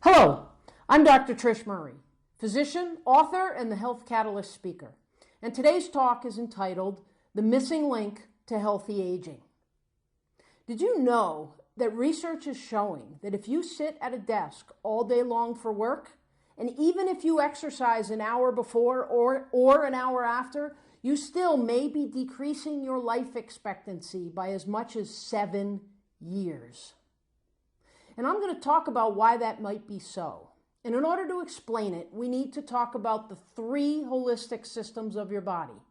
Hello, I'm Dr. Trish Murray, physician, author, and the Health Catalyst speaker. And today's talk is entitled The Missing Link to Healthy Aging. Did you know that research is showing that if you sit at a desk all day long for work, and even if you exercise an hour before or an hour after, you still may be decreasing your life expectancy by as much as 7 years? And I'm going to talk about why that might be so. And in order to explain it, we need to talk about the 3 holistic systems of your body.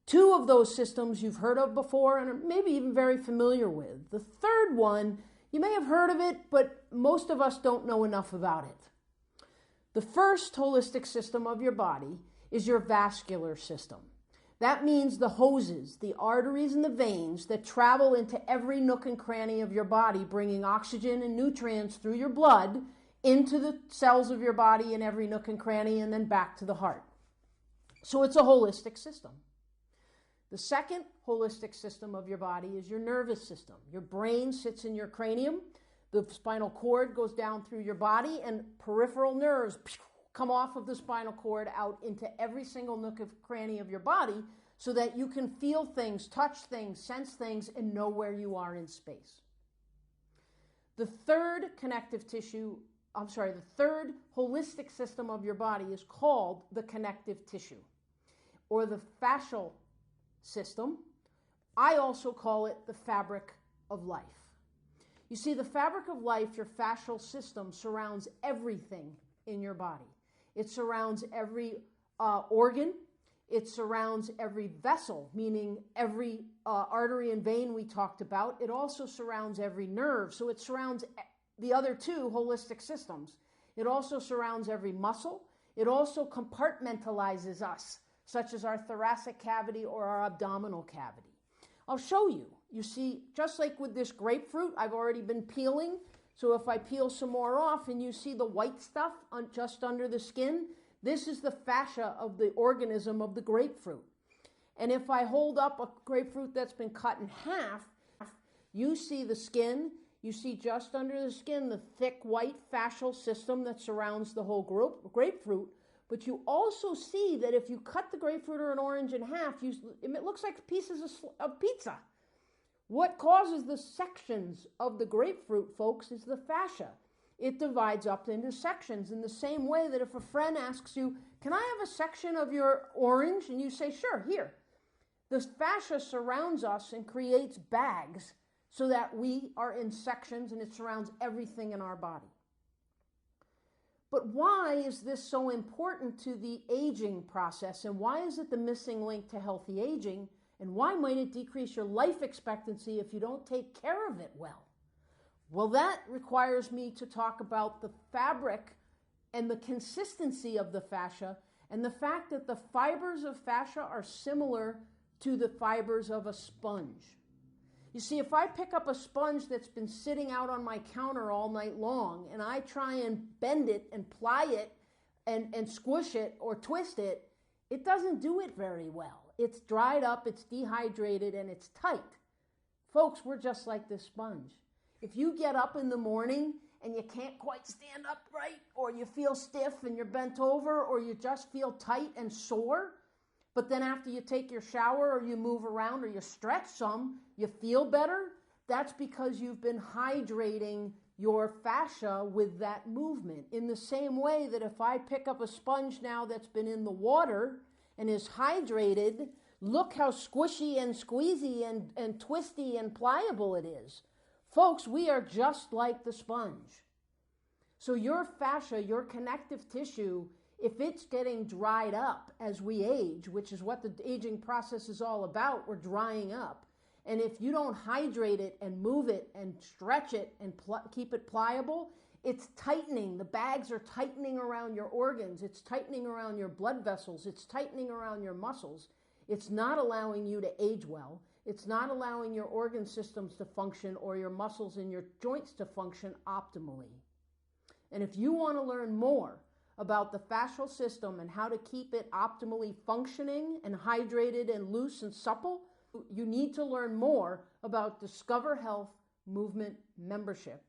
2 of those systems you've heard of before and are maybe even very familiar with. The third one, you may have heard of it, but most of us don't know enough about it. The first holistic system of your body is your vascular system. That means the hoses, the arteries, and the veins that travel into every nook and cranny of your body, bringing oxygen and nutrients through your blood into the cells of your body in every nook and cranny and then back to the heart. So it's a holistic system. The second holistic system of your body is your nervous system. Your brain sits in your cranium. The spinal cord goes down through your body, and peripheral nerves come off of the spinal cord out into every single nook and cranny of your body so that you can feel things, touch things, sense things, and know where you are in space. The third third holistic system of your body is called the connective tissue, or the fascial system. I also call it the fabric of life. You see, the fabric of life, your fascial system, surrounds everything in your body. It surrounds every organ. It surrounds every vessel, meaning every artery and vein we talked about. It also surrounds every nerve. So it surrounds the other 2 holistic systems. It also surrounds every muscle. It also compartmentalizes us, such as our thoracic cavity or our abdominal cavity. I'll show you. You see, just like with this grapefruit, I've already been peeling. So if I peel some more off and you see the white stuff just under the skin, this is the fascia of the organism of the grapefruit. And if I hold up a grapefruit that's been cut in half, you see the skin. You see just under the skin the thick white fascial system that surrounds the whole grapefruit. But you also see that if you cut the grapefruit or an orange in half, it looks like pieces of pizza. What causes the sections of the grapefruit, folks, is the fascia. It divides up into sections in the same way that if a friend asks you, can I have a section of your orange? And you say, sure, here. The fascia surrounds us and creates bags so that we are in sections and it surrounds everything in our body. But why is this so important to the aging process? And why is it the missing link to healthy aging? And why might it decrease your life expectancy if you don't take care of it well? Well, that requires me to talk about the fabric and the consistency of the fascia and the fact that the fibers of fascia are similar to the fibers of a sponge. You see, if I pick up a sponge that's been sitting out on my counter all night long and I try and bend it and ply it and squish it or twist it, it doesn't do it very well. It's dried up, it's dehydrated, and it's tight. Folks, we're just like this sponge. If you get up in the morning and you can't quite stand up right, or you feel stiff and you're bent over, or you just feel tight and sore, but then after you take your shower or you move around or you stretch some, you feel better, that's because you've been hydrating your fascia with that movement. In the same way that if I pick up a sponge now that's been in the water and is hydrated, look how squishy and squeezy and twisty and pliable it is. Folks, we are just like the sponge. So your fascia, your connective tissue, if it's getting dried up as we age, which is what the aging process is all about, we're drying up. And if you don't hydrate it and move it and stretch it and keep it pliable, it's tightening. The bags are tightening around your organs. It's tightening around your blood vessels. It's tightening around your muscles. It's not allowing you to age well. It's not allowing your organ systems to function or your muscles and your joints to function optimally. And if you want to learn more about the fascial system and how to keep it optimally functioning and hydrated and loose and supple, you need to learn more about Discover Health Movement membership.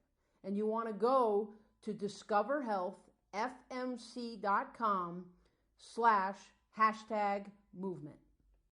And you want to go to discoverhealthfmc.com/#movement.